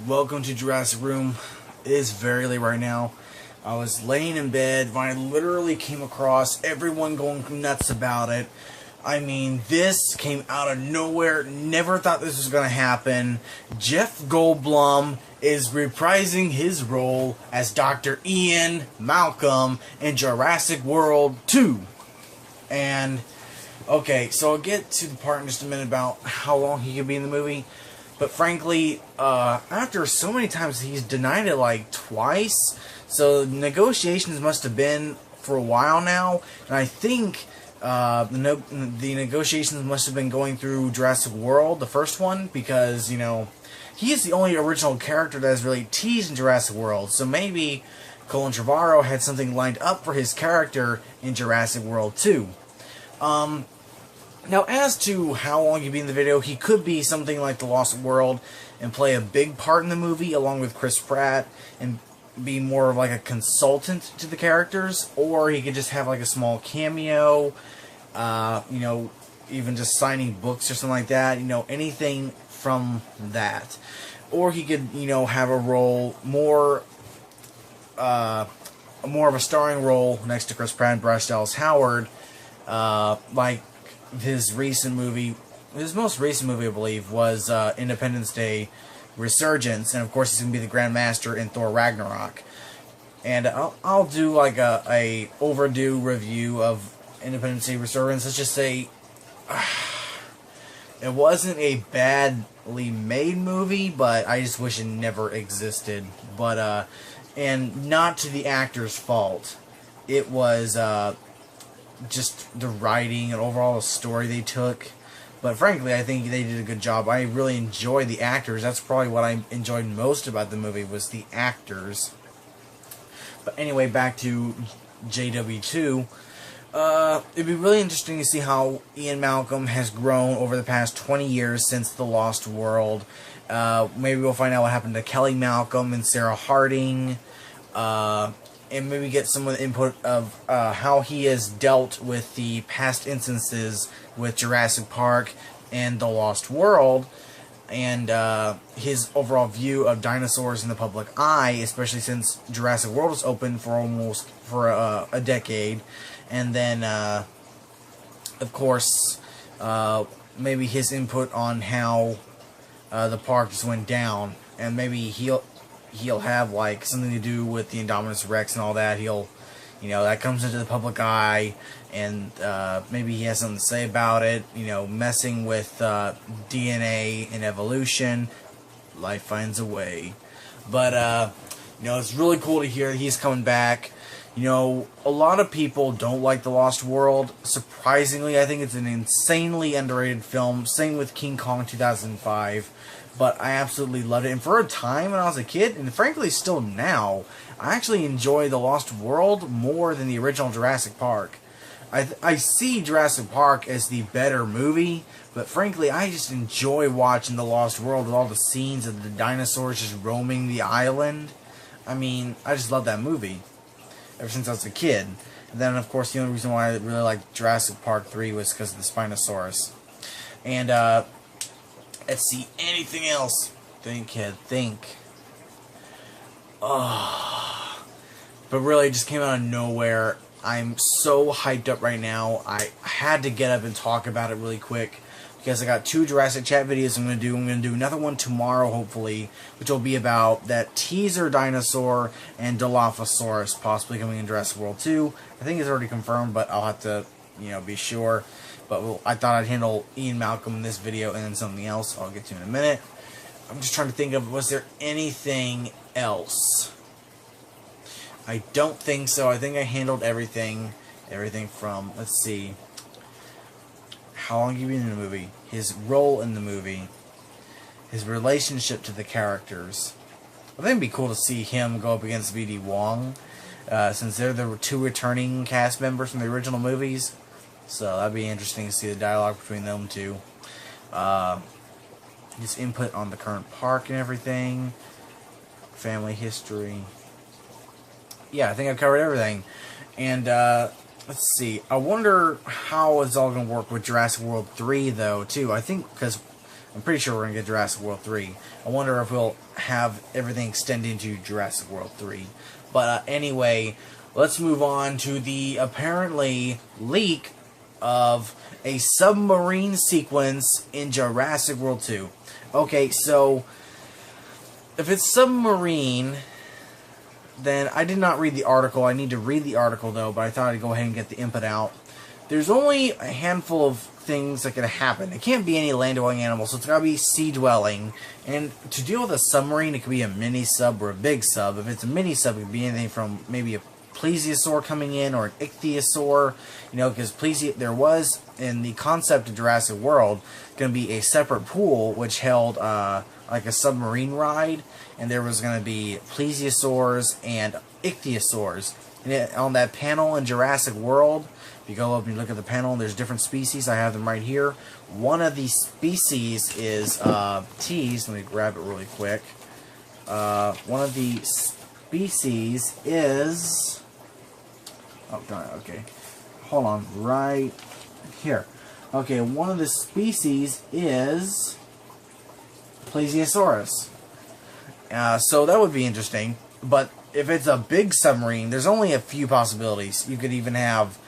Welcome to Jurassic Room. It is very late right now. I was laying in bed when I literally came across everyone going nuts about it. I mean, this came out of nowhere. Never thought this was going to happen. Jeff Goldblum is reprising his role as Dr. Ian Malcolm in Jurassic World 2. And, okay, so I'll get to the part in just a minute about how long he could be in the movie. But frankly, after so many times, he's denied it like twice. So negotiations must have been for a while now. And I think the negotiations must have been going through Jurassic World, the first one, because, you know, he is the only original character that is really teased in Jurassic World. So maybe Colin Trevorrow had something lined up for his character in Jurassic World 2. Now, as to how long he'd be in the video, he could be something like The Lost World and play a big part in the movie along with Chris Pratt and be more of like a consultant to the characters, or he could just have like a small cameo, you know, even just signing books or something like that, you know, anything from that. Or he could, you know, have a role more of a starring role next to Chris Pratt and Bryce Dallas Howard, like his recent movie, his most recent movie, I believe, was Independence Day Resurgence, and of course he's going to be the Grand Master in Thor Ragnarok. And I'll do like a overdue review of Independence Day Resurgence. Let's just say it wasn't a badly made movie, but I just wish it never existed. But and not to the actor's fault. It was just the writing and overall the story they took. But frankly, I think they did a good job. I really enjoyed the actors. That's probably what I enjoyed most about the movie, was the actors. But anyway, back to JW2. It'd be really interesting to see how Ian Malcolm has grown over the past 20 years since The Lost World. Maybe we'll find out what happened to Kelly Malcolm and Sarah Harding. And maybe get some of the input of how he has dealt with the past instances with Jurassic Park and The Lost World, and his overall view of dinosaurs in the public eye, especially since Jurassic World was open for almost a decade. And then, of course, maybe his input on how the park just went down, and maybe he'll have like something to do with the Indominus Rex and all that. He'll, you know, that comes into the public eye, and maybe he has something to say about it. You know, messing with DNA and evolution. Life finds a way. But you know, it's really cool to hear he's coming back. You know, a lot of people don't like The Lost World. Surprisingly, I think it's an insanely underrated film. Same with King Kong 2005. But I absolutely loved it. And for a time when I was a kid, and frankly still now, I actually enjoy The Lost World more than the original Jurassic Park. I see Jurassic Park as the better movie, but frankly, I just enjoy watching The Lost World with all the scenes of the dinosaurs just roaming the island. I mean, I just love that movie ever since I was a kid. And then, of course, the only reason why I really liked Jurassic Park 3 was because of the Spinosaurus. And, let's see, anything else? Think, kid, think. Oh. But really, it just came out of nowhere. I'm so hyped up right now. I had to get up and talk about it really quick, because I got 2 Jurassic Chat videos I'm going to do. I'm going to do another one tomorrow, hopefully, which will be about that teaser dinosaur and Dilophosaurus possibly coming in Jurassic World 2. I think it's already confirmed, but I'll have to, you know, be sure. But I thought I'd handle Ian Malcolm in this video and then something else I'll get to in a minute. I'm just trying to think of, was there anything else? I don't think so. I think I handled everything. Everything from, let's see, how long have you been in the movie, his role in the movie, his relationship to the characters. I think it'd be cool to see him go up against V.D. Wong, since they're the 2 returning cast members from the original movies. So that'd be interesting to see the dialogue between them two. His input on the current park and everything. Family history. Yeah, I think I've covered everything. And let's see. I wonder how it's all going to work with Jurassic World 3, though, too. I think, because I'm pretty sure we're going to get Jurassic World 3. I wonder if we'll have everything extend into Jurassic World 3. But anyway, let's move on to the apparently leak of a submarine sequence in Jurassic World 2. Okay, so if it's submarine, then I did not read the article. I need to read the article, though, but I thought I'd go ahead and get the input out. There's only a handful of things that could happen. It can't be any land-dwelling animals, so it's got to be sea-dwelling. And to deal with a submarine, it could be a mini-sub or a big sub. If it's a mini-sub, it could be anything from maybe a plesiosaur coming in or an ichthyosaur. You know, because there was, in the concept of Jurassic World, going to be a separate pool which held like a submarine ride, and there was going to be plesiosaurs and ichthyosaurs. And on that panel in Jurassic World, if you go up and you look at the panel, there's different species. I have them right here. One of these species is T's. Let me grab it really quick. One of the species is... Oh, darn it. Okay. Hold on. Right here. Okay, one of the species is Plesiosaurus. So that would be interesting. But if it's a big submarine, there's only a few possibilities. You could even have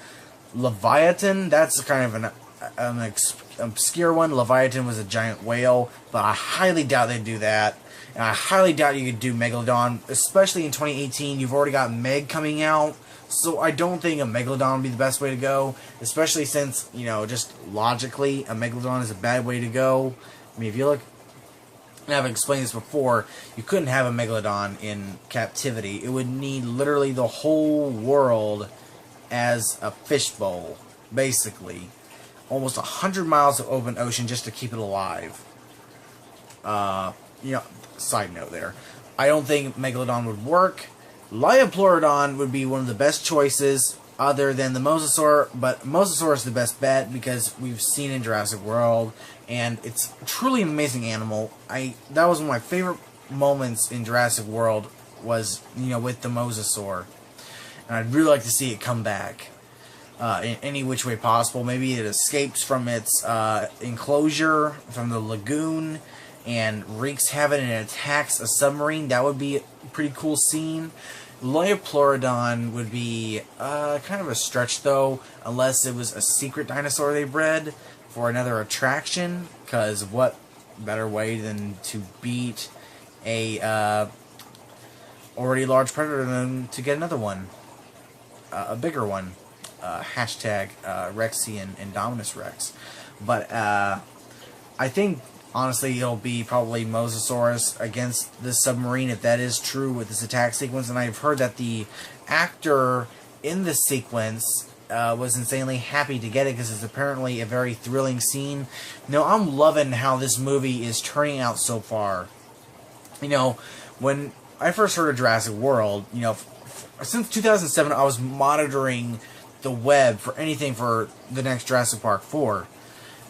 Leviathan. That's kind of an obscure one. Leviathan was a giant whale, but I highly doubt they'd do that. And I highly doubt you could do Megalodon, especially in 2018. You've already got Meg coming out, so I don't think a Megalodon would be the best way to go, especially since, you know, just logically, a Megalodon is a bad way to go. I mean, if you look, and I've explained this before, you couldn't have a Megalodon in captivity. It would need literally the whole world as a fishbowl, basically. Almost 100 miles of open ocean just to keep it alive. You know, side note there. I don't think Megalodon would work. Liopleurodon would be one of the best choices other than the Mosasaur, but Mosasaur is the best bet because we've seen it in Jurassic World, and it's truly an amazing animal. That was one of my favorite moments in Jurassic World was, you know, with the Mosasaur. And I'd really like to see it come back in any which way possible. Maybe it escapes from its enclosure, from the lagoon, and wreaks havoc and attacks a submarine. That would be a pretty cool scene. Liopleurodon would be kind of a stretch, though, unless it was a secret dinosaur they bred for another attraction, because what better way than to beat a already large predator than to get another one, a bigger one. Hashtag Rexian Indominus Rex. But I think, honestly, it'll be probably Mosasaurus against the submarine, if that is true with this attack sequence. And I've heard that the actor in the sequence was insanely happy to get it because it's apparently a very thrilling scene. You know, I'm loving how this movie is turning out so far. You know, when I first heard of Jurassic World, you know, since 2007, I was monitoring the web for anything for the next Jurassic Park 4.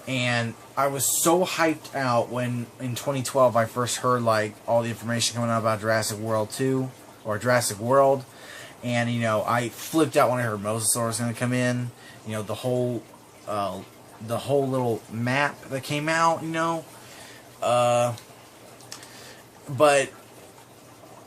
And I was so hyped out when, in 2012, I first heard, like, all the information coming out about Jurassic World 2, or Jurassic World. And, you know, I flipped out when I heard Mosasaur was going to come in. You know, the whole little map that came out, you know. But,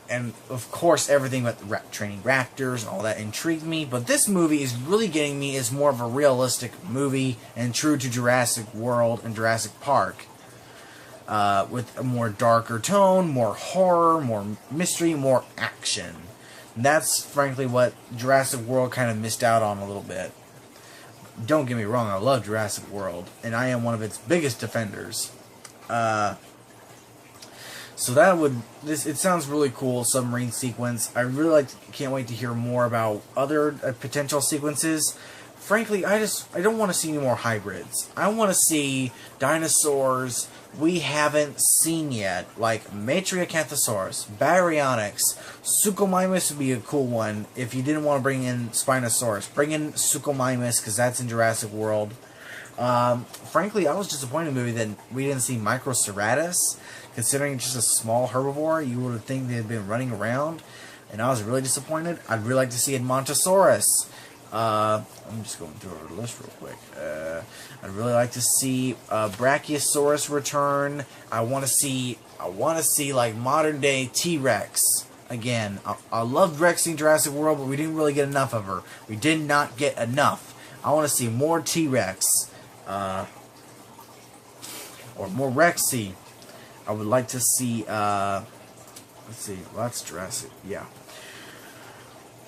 and of course, everything about training raptors and all that intrigued me. But this movie is really getting me as more of a realistic movie and true to Jurassic World and Jurassic Park. With a more darker tone, more horror, more mystery, more action. And that's frankly what Jurassic World kind of missed out on a little bit. Don't get me wrong, I love Jurassic World, and I am one of its biggest defenders. So that would, it sounds really cool, submarine sequence. I really can't wait to hear more about other potential sequences. Frankly, I don't want to see any more hybrids. I want to see dinosaurs we haven't seen yet, like Matriacanthosaurus, Baryonyx, Suchomimus would be a cool one if you didn't want to bring in Spinosaurus. Bring in Suchomimus, because that's in Jurassic World. Frankly, I was disappointed in the movie that we didn't see Microceratus. Considering it's just a small herbivore, you would think they'd been running around, and I was really disappointed. I'd really like to see Edmontosaurus. I'm just going through our list real quick. I'd really like to see Brachiosaurus return. I want to see like modern day T-Rex again. I loved Rex in Jurassic World, but we didn't really get enough of her. We did not get enough. I want to see more T-Rex, or more Rexy. I would like to see. Let's see. Well, that's Jurassic. Yeah.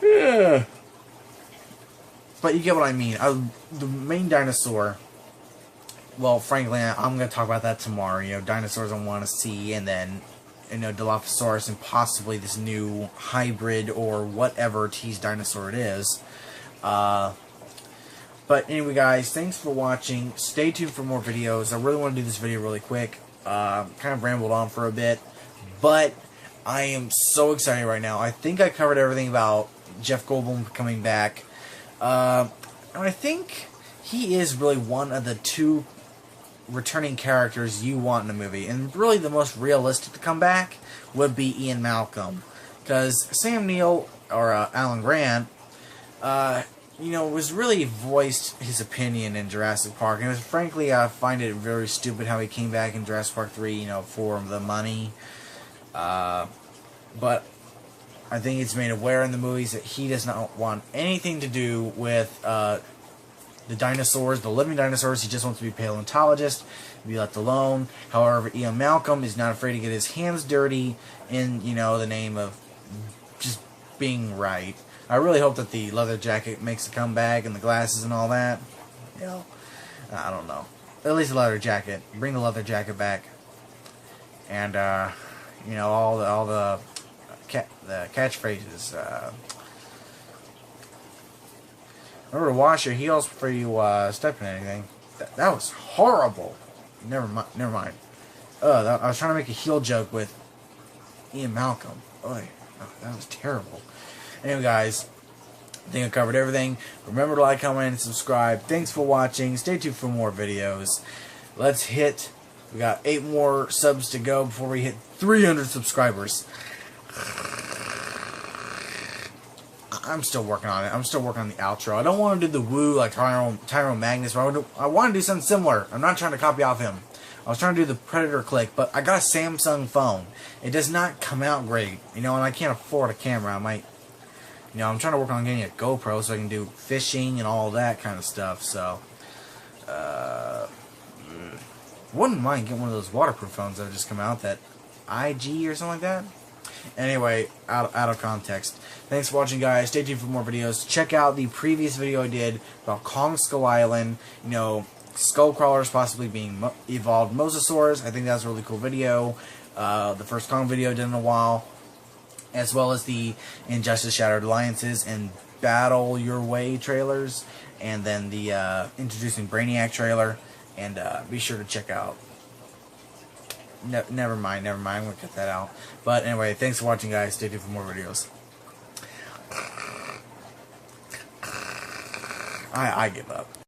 Yeah. But you get what I mean. The main dinosaur. Well, frankly, I'm going to talk about that tomorrow. You know, dinosaurs I want to see, and then, you know, Dilophosaurus, and possibly this new hybrid or whatever tease dinosaur it is. But anyway, guys, thanks for watching. Stay tuned for more videos. I really want to do this video really quick. Kind of rambled on for a bit, but I am so excited right now. I think I covered everything about Jeff Goldblum coming back. And I think he is really one of the two returning characters you want in a movie. And really the most realistic to come back would be Ian Malcolm. Because Sam Neill, or Alan Grant, you know, was really voiced his opinion in Jurassic Park. And frankly, I find it very stupid how he came back in Jurassic Park 3, you know, for the money. But I think it's made aware in the movies that he does not want anything to do with the dinosaurs, the living dinosaurs. He just wants to be a paleontologist, be left alone. However, Ian Malcolm is not afraid to get his hands dirty in, you know, the name of just being right. I really hope that the leather jacket makes a comeback, and the glasses and all that. You know, I don't know. At least the leather jacket. Bring the leather jacket back, and you know, all the catchphrases. Remember to wash your heels before you step in anything. That was horrible. Never mind. I was trying to make a heel joke with Ian Malcolm. Oy, that was terrible. Anyway, guys, I think I covered everything. Remember to like, comment, and subscribe. Thanks for watching. Stay tuned for more videos. Let's hit. We got 8 more subs to go before we hit 300 subscribers. I'm still working on it. I'm still working on the outro. I don't want to do the woo like Tyrone Magnus. I want to do something similar. I'm not trying to copy off him. I was trying to do the Predator click, but I got a Samsung phone. It does not come out great, you know, and I can't afford a camera. I might, you know, I'm trying to work on getting a GoPro so I can do fishing and all that kind of stuff. So, wouldn't mind getting one of those waterproof phones that have just come out, that IG or something like that. Anyway, out of context. Thanks for watching, guys. Stay tuned for more videos. Check out the previous video I did about Kong Skull Island. You know, skull crawlers possibly being evolved mosasaurs. I think that's a really cool video. The first Kong video I did in a while. As well as the Injustice Shattered Alliances and Battle Your Way trailers. And then the Introducing Brainiac trailer. And be sure to check out. Never mind. I'm going to cut that out. But anyway, thanks for watching, guys. Stay tuned for more videos. I give up.